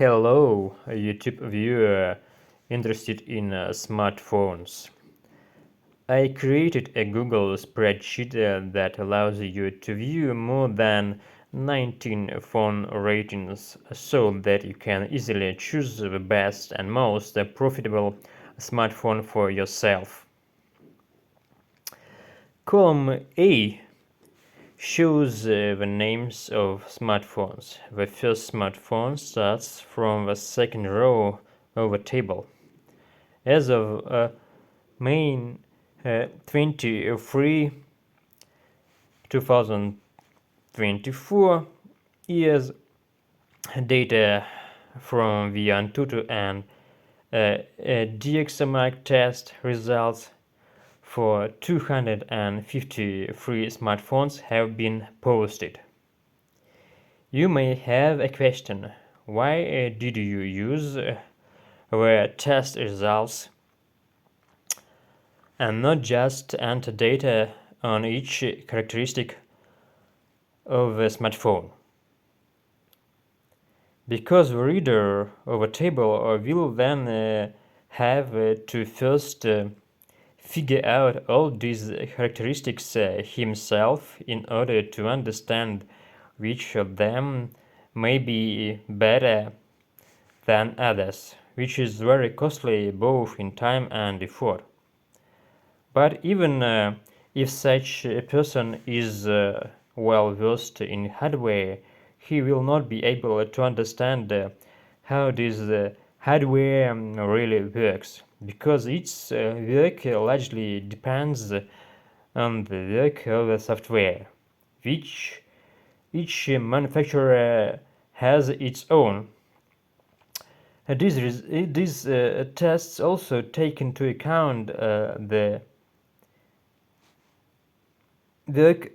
Hello, a YouTube viewer interested in smartphones. I created a Google spreadsheet that allows you to view more than 19 phone ratings so that you can easily choose the best and most profitable smartphone for yourself. Column A shows the names of smartphones. The first smartphone starts from the second row of the table. As of May 23, 2024, years data from the AnTuTu and DxOMark test results for 253 smartphones have been posted. You may have a question: why did you use the test results and not just enter data on each characteristic of the smartphone? Because the reader of a table will then have to first figure out all these characteristics himself in order to understand which of them may be better than others, which is very costly both in time and effort. But even if such a person is well versed in hardware, he will not be able to understand how this hardware really works, because its work largely depends on the work of the software, which each manufacturer has its own. These tests also take into account the work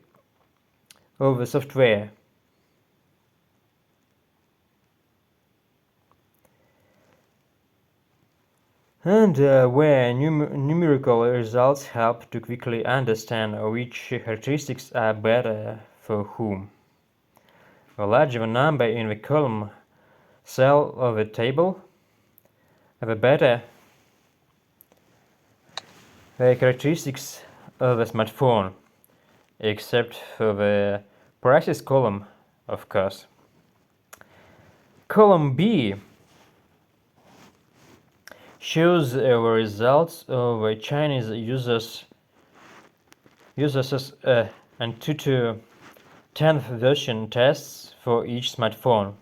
of the software. And where numerical results help to quickly understand which characteristics are better for whom. The larger the number in the column cell of the table, the better the characteristics of the smartphone, except for the prices column, of course. Column B shows the results of Chinese users' AnTuTu 10th version tests for each smartphone.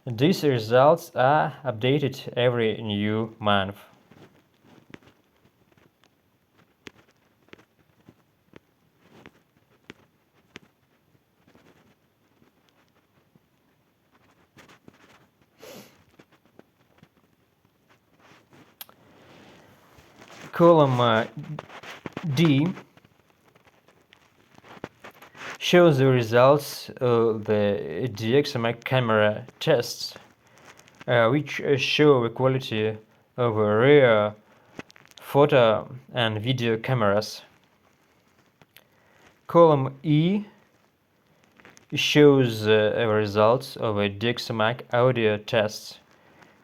These results are updated every new month. Column D shows the results of the DxOMark Camera tests, which show the quality of rear photo and video cameras. Column E shows the results of the DxOMark audio tests,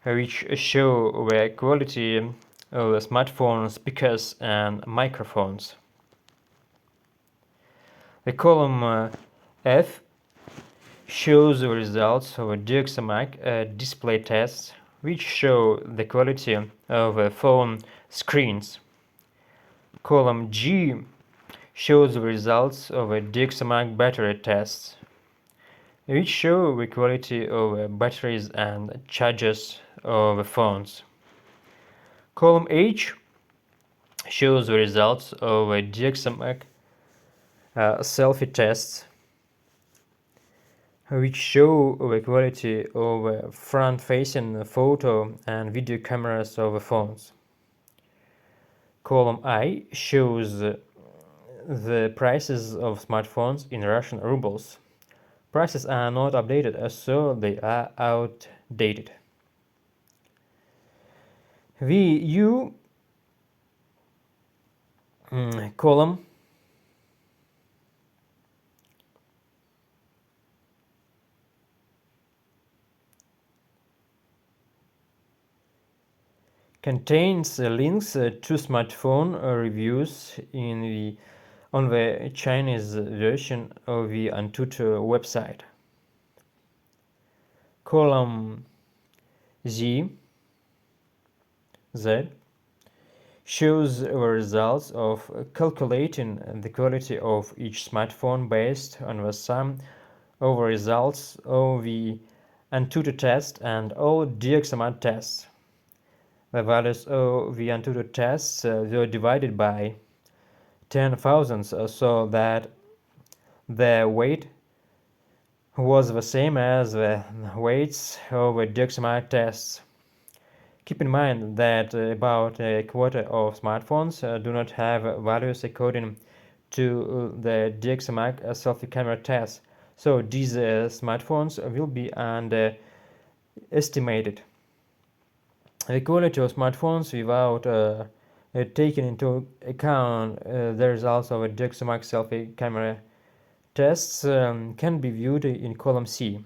which show the quality of the smartphone speakers and microphones. The column F shows the results of the DxOMark display tests, which show the quality of the phone screens. Column G shows the results of the DxOMark battery tests, which show the quality of batteries and chargers of the phones. Column H shows the results of the DxOMark selfie tests, which show the quality of front-facing photo and video cameras of the phones. Column I shows the prices of smartphones in Russian rubles. Prices are not updated, so they are outdated. VU column contains links to smartphone reviews on the Chinese version of the AnTuTu website. Column Z shows the results of calculating the quality of each smartphone based on the sum of the results of the AnTuTu test and all DxOMark tests. The values of the AnTuTu tests were divided by 10,000 so that the weight was the same as the weights of the DxOMark tests. Keep in mind that about a quarter of smartphones do not have values according to the DxOMark Selfie Camera test, so these smartphones will be underestimated. The quality of smartphones without taking into account the results of a DxOMark Selfie Camera tests can be viewed in column C.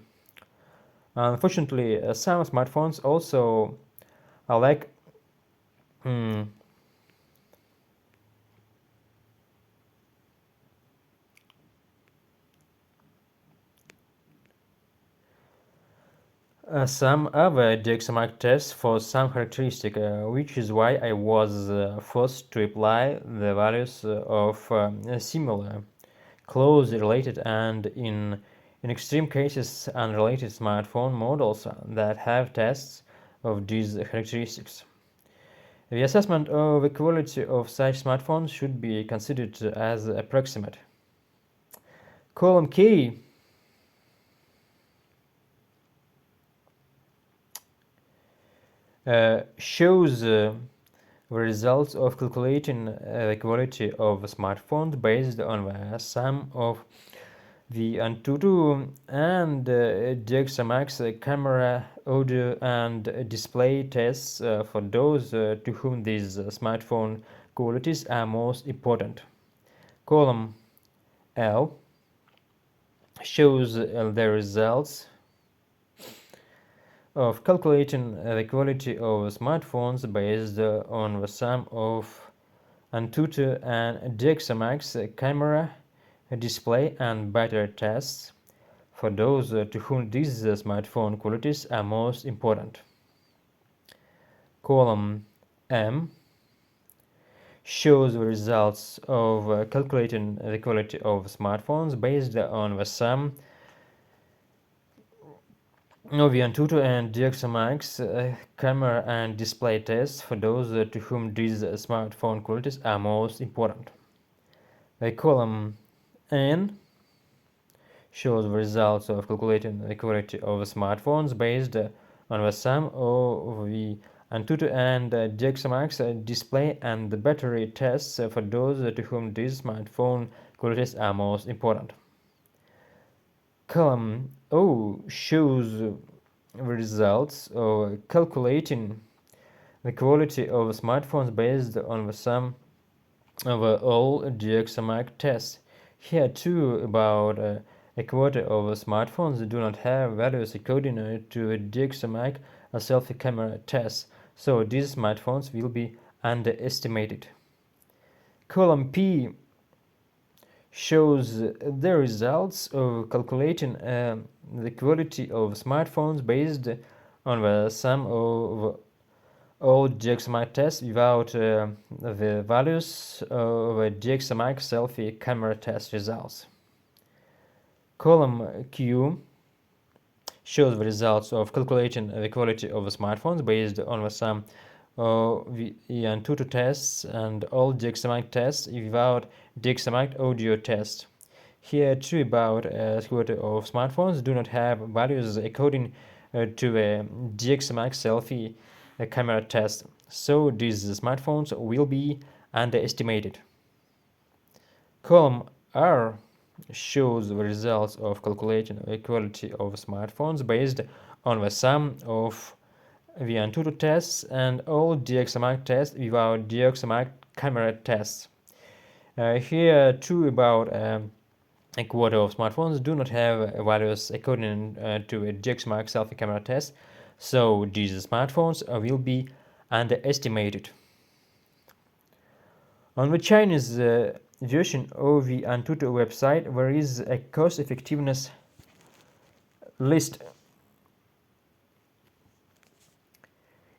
Unfortunately, some smartphones also are like some other DxOMark tests for some characteristic, which is why I was forced to apply the values of similar, closely related, and in extreme cases unrelated smartphone models that have tests of these characteristics. The assessment of the quality of such smartphones should be considered as approximate. Column K shows the results of calculating the quality of smartphones based on the sum of the AnTuTu and DxOMark camera, audio, and display tests for those to whom these smartphone qualities are most important. Column L shows the results of calculating the quality of smartphones based on the sum of AnTuTu and DxOMark camera, display, and battery tests for those to whom these smartphone qualities are most important. Column M shows the results of calculating the quality of smartphones based on the sum of the AnTuTu and DxOMark camera and display tests for those to whom these smartphone qualities are most important. The column N shows the results of calculating the quality of smartphones based on the sum of the AnTuTu and DxOMark display and the battery tests for those to whom these smartphone qualities are most important. Column O shows the results of calculating the quality of smartphones based on the sum of all DxOMark tests. Here too, about a quarter of smartphones do not have values according to a DxOMark selfie camera test, so these smartphones will be underestimated. Column P shows the results of calculating the quality of smartphones based on the sum of all DxOMark tests without the values of a DxOMark selfie camera test results. Column Q shows the results of calculating the quality of smartphones based on the sum of the AnTuTu tests and all DxOMark tests without DxOMark audio test. Here too, about a quarter of smartphones do not have values according to the DxOMark selfie camera test, so these smartphones will be underestimated. Column R shows the results of calculating the quality of smartphones based on the sum of the AnTuTu tests and all DxOMark tests without DxOMark camera tests. Here too, about a quarter of smartphones do not have values according to a DxOMark selfie camera test, so these smartphones will be underestimated. On the Chinese version of the AnTuTu website, there is a cost effectiveness list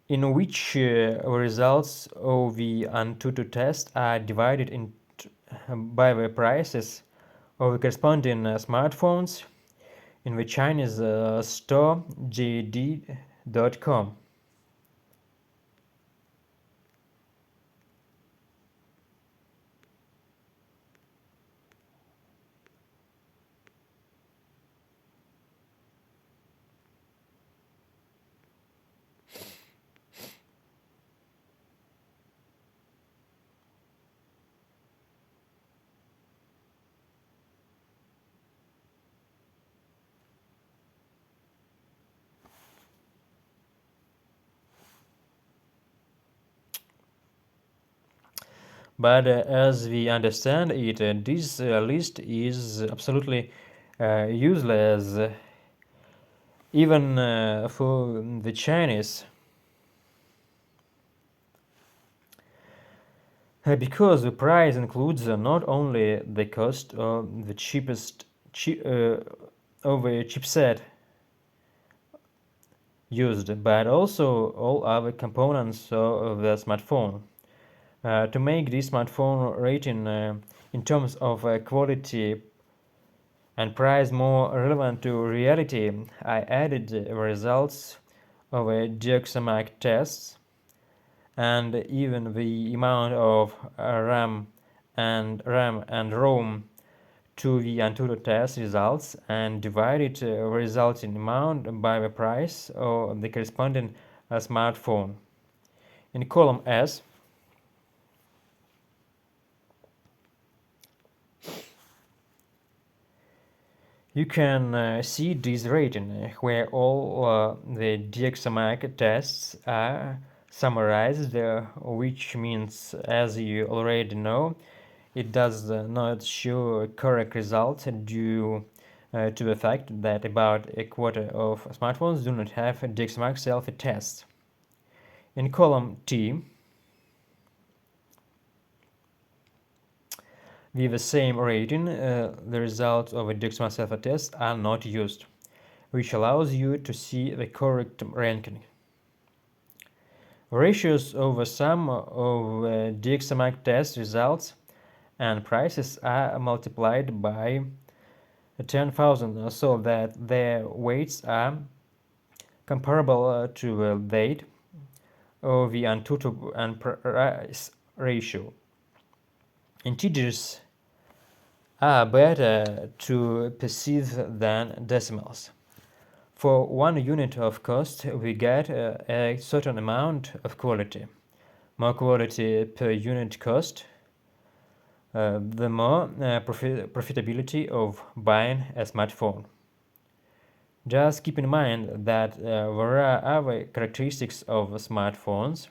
in which the results of the AnTuTu test are divided by the prices of the corresponding smartphones in the Chinese store JD.com. But as we understand it, this list is absolutely useless, even for the Chinese, because the price includes not only the cost of the of a chipset used, but also all other components of the smartphone. To make this smartphone rating in terms of quality and price more relevant to reality, I added the results of a DxOMark tests and even the amount of RAM and ROM to the AnTuTu test results and divided the resulting amount by the price of the corresponding smartphone. In column S, you can see this rating where all the DxOMark tests are summarized, which means, as you already know, it does not show a correct result due to the fact that about a quarter of smartphones do not have DxOMark selfie tests. In column T, with the same rating, the results of a DxOMark selfie test are not used, which allows you to see the correct ranking. Ratios of the sum of DxOMark test results and prices are multiplied by 10,000 so that their weights are comparable to the weight of the AnTuTu and price ratio. Integers are better to perceive than decimals. For 1 unit of cost, we get a certain amount of quality. More quality per unit cost, the more profitability of buying a smartphone. Just keep in mind that there are other characteristics of smartphones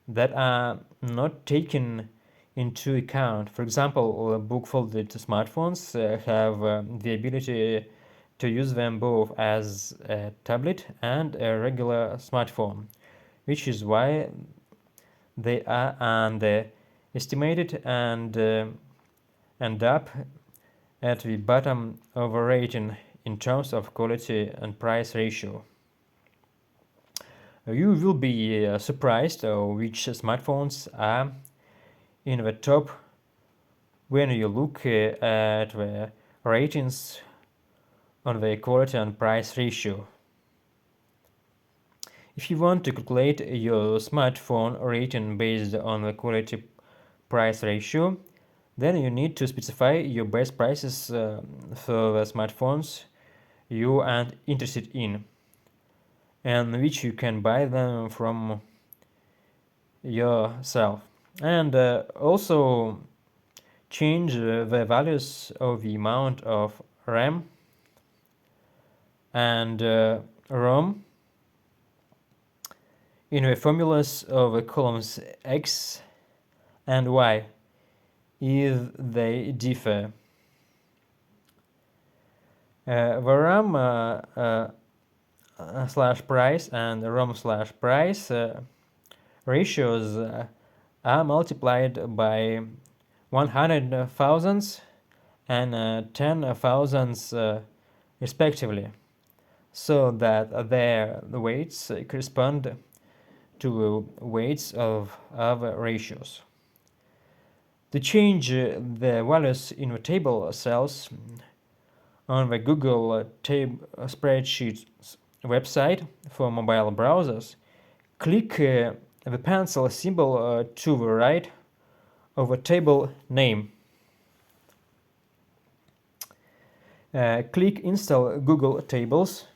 that are not taken into account. For example, book-folded smartphones have the ability to use them both as a tablet and a regular smartphone, which is why they are underestimated and end up at the bottom of a rating in terms of quality and price ratio. You will be surprised which smartphones are in the top when you look at the ratings on the quality and price ratio. If you want to calculate your smartphone rating based on the quality price ratio, then you need to specify your best prices for the smartphones you are interested in and which you can buy them from yourself, and also change the values of the amount of RAM and ROM in the formulas of the columns X and Y if they differ. The RAM slash price and the ROM slash price ratios are multiplied by 100 thousandths and 10 thousandths respectively, so that their weights correspond to weights of other ratios. To change the values in the table cells on the Google spreadsheet website for mobile browsers, click the pencil symbol to the right of the table name. Click Install Google Tables.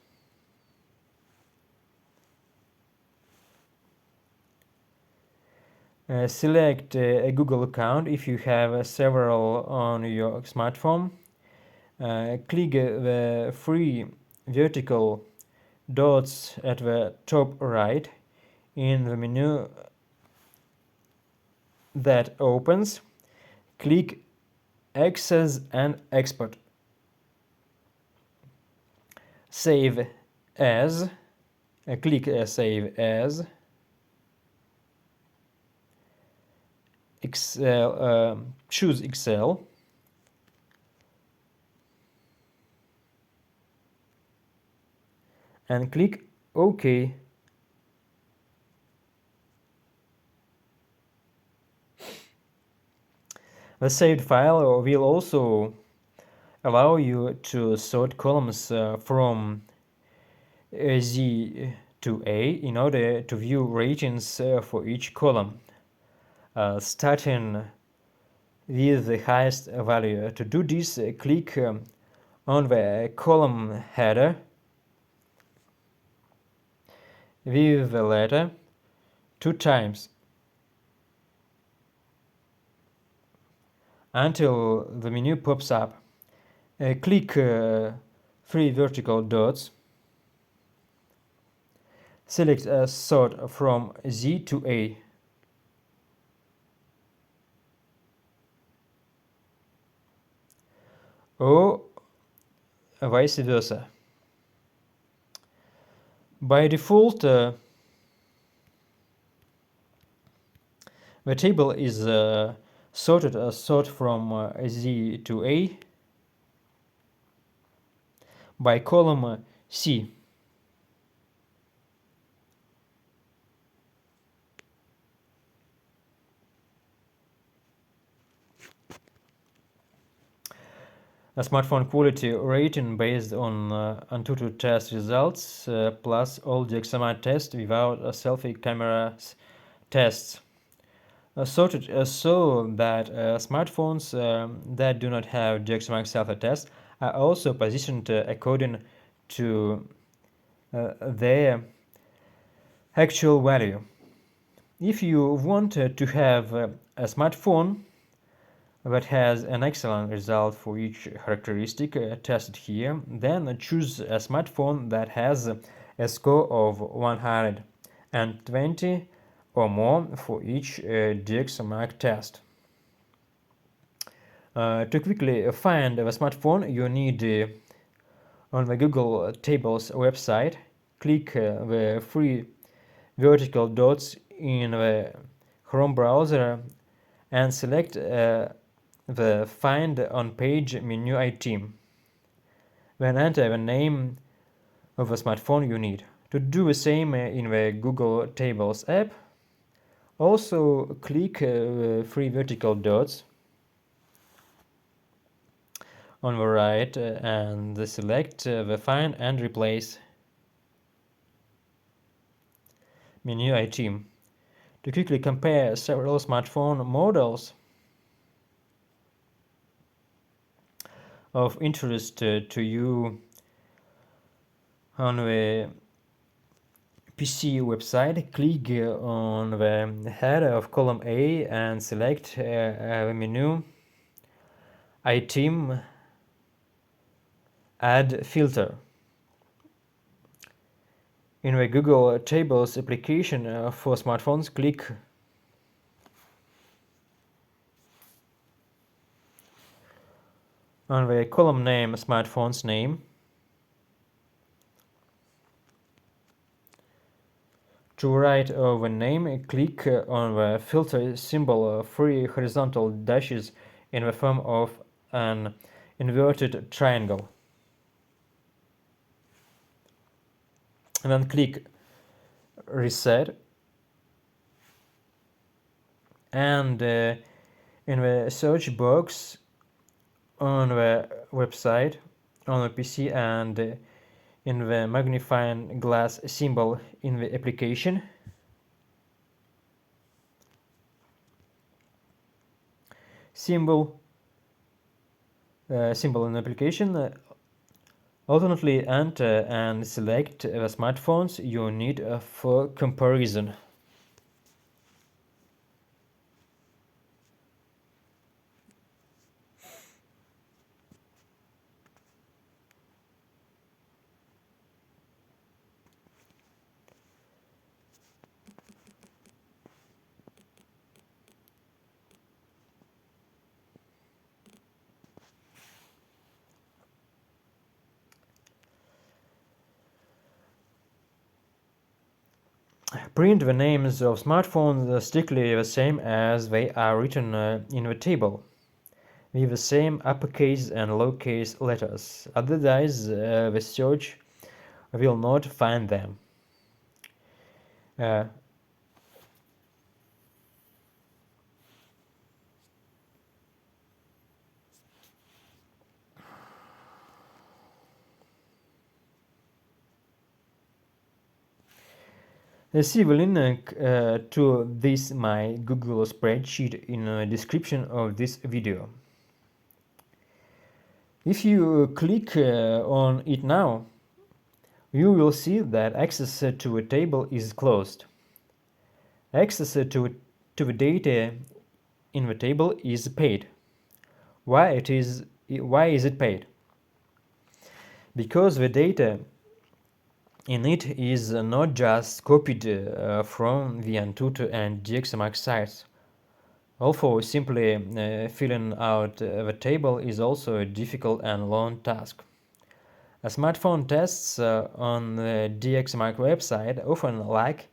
Select a Google account if you have several on your smartphone. Click the three vertical dots at the top right in the menu that opens. Click Access and Export. Save as. Click Save as. Excel, choose Excel. And click OK. The saved file will also allow you to sort columns from Z to A in order to view ratings for each column, starting with the highest value. To do this, click on the column header with the letter 2 times until the menu pops up. Click 3 vertical dots. Select Sort from Z to A. Or vice versa. By default, the table is sorted sort from Z to A by column C. A smartphone quality rating based on AnTuTu test results plus all DxOMark tests without selfie cameras tests. Sorted so that smartphones that do not have DxOMark selfie test are also positioned according to their actual value. If you want to have a smartphone that has an excellent result for each characteristic tested here, then choose a smartphone that has a score of 120 or more for each DxOMark test. To quickly find the smartphone you need on the Google Tables website, click the 3 vertical dots in the Chrome browser and select the Find on Page menu item. Then enter the name of the smartphone you need. To do the same in the Google Tables app, also click the 3 vertical dots on the right and select the Find and Replace menu item. To quickly compare several smartphone models of interest to you on the PC website, click on the header of column A and select the menu item Add Filter. In the Google Tables application for smartphones, click on the column name Smartphone's name. To write the name, click on the filter symbol, 3 horizontal dashes in the form of an inverted triangle. And then click Reset. And in the search box on the website, on the PC, and in the magnifying glass symbol in the application, symbol in the application, alternately enter and select the smartphones you need for comparison. Print the names of smartphones strictly the same as they are written in the table, with the same uppercase and lowercase letters. Otherwise, the search will not find them. See the link to this my Google spreadsheet in the description of this video. If you click on it now, you will see that access to a table is closed. Access to the data in the table is paid. Why is it paid? Because the data in it is not just copied from the AnTuTu and DxOMark sites. Also, simply filling out the table is also a difficult and long task. Smartphone tests on the DxOMark website often lack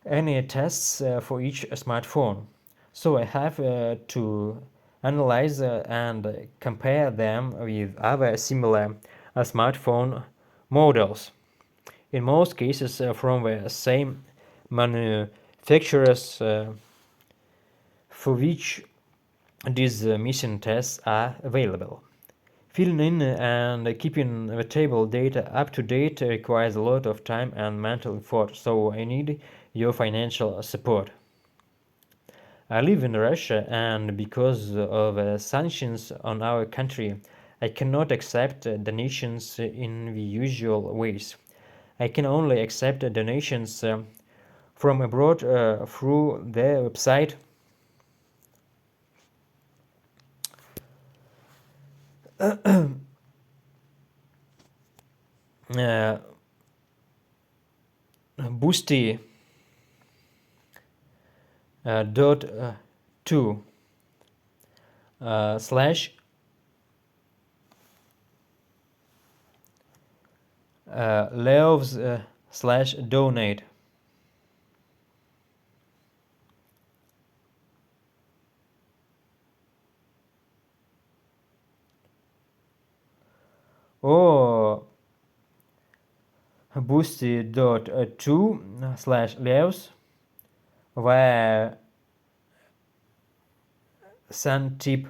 any tests for each smartphone, so I have to analyze and compare them with other similar smartphone models. In most cases from the same manufacturers, for which these missing tests are available. Filling in and keeping the table data up to date requires a lot of time and mental effort, so I need your financial support. I live in Russia, and because of sanctions on our country, I cannot accept donations in the usual ways. I can only accept donations from abroad through their website. Boosty dot to slash Leovs slash donate. Or boosty.to slash Leovs via SunTip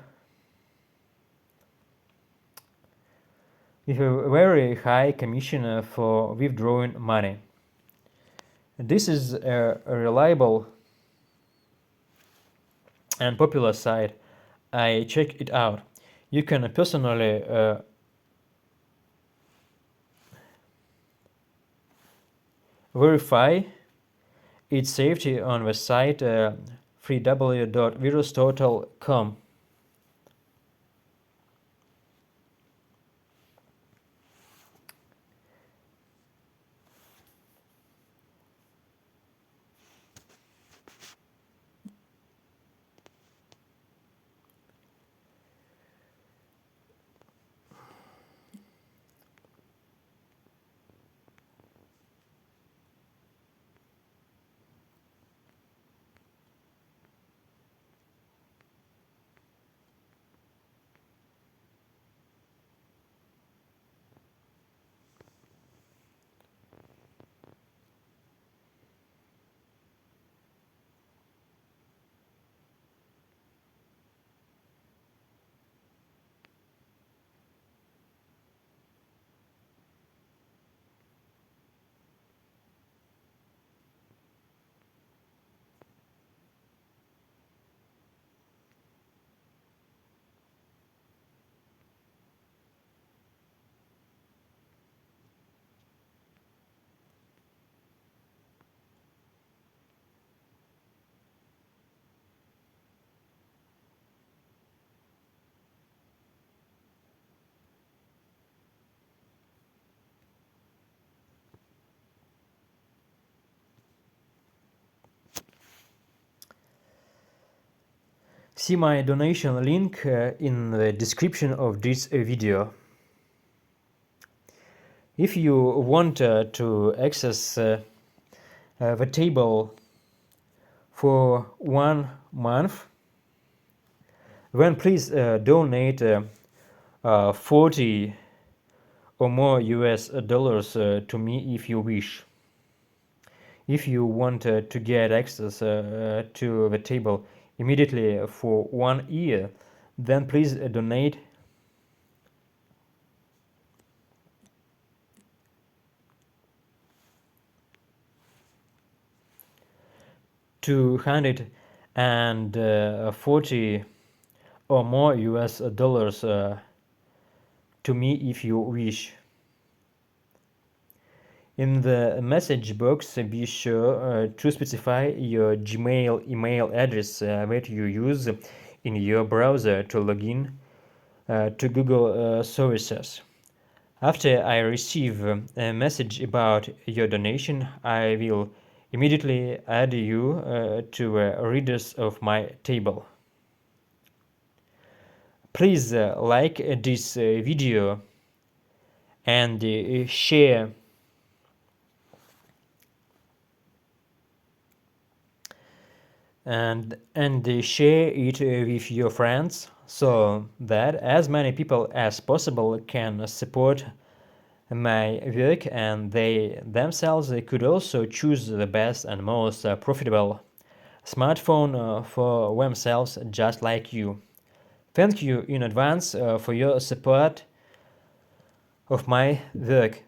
with a very high commission for withdrawing money. This is a reliable and popular site. I checked it out. You can personally verify its safety on the site www.virustotal.com. See my donation link in the description of this video. If you want to access the table for 1 month, then please donate 40 or more US dollars to me if you wish. If you want to get access to the table immediately for 1 year, then please donate $240 or more US dollars to me if you wish. In the message box, be sure to specify your Gmail email address that you use in your browser to log in to Google services. After I receive a message about your donation, I will immediately add you to readers of my table. Please like this video and share share it with your friends so that as many people as possible can support my work and they themselves could also choose the best and most profitable smartphone for themselves just like you. Thank you in advance for your support of my work.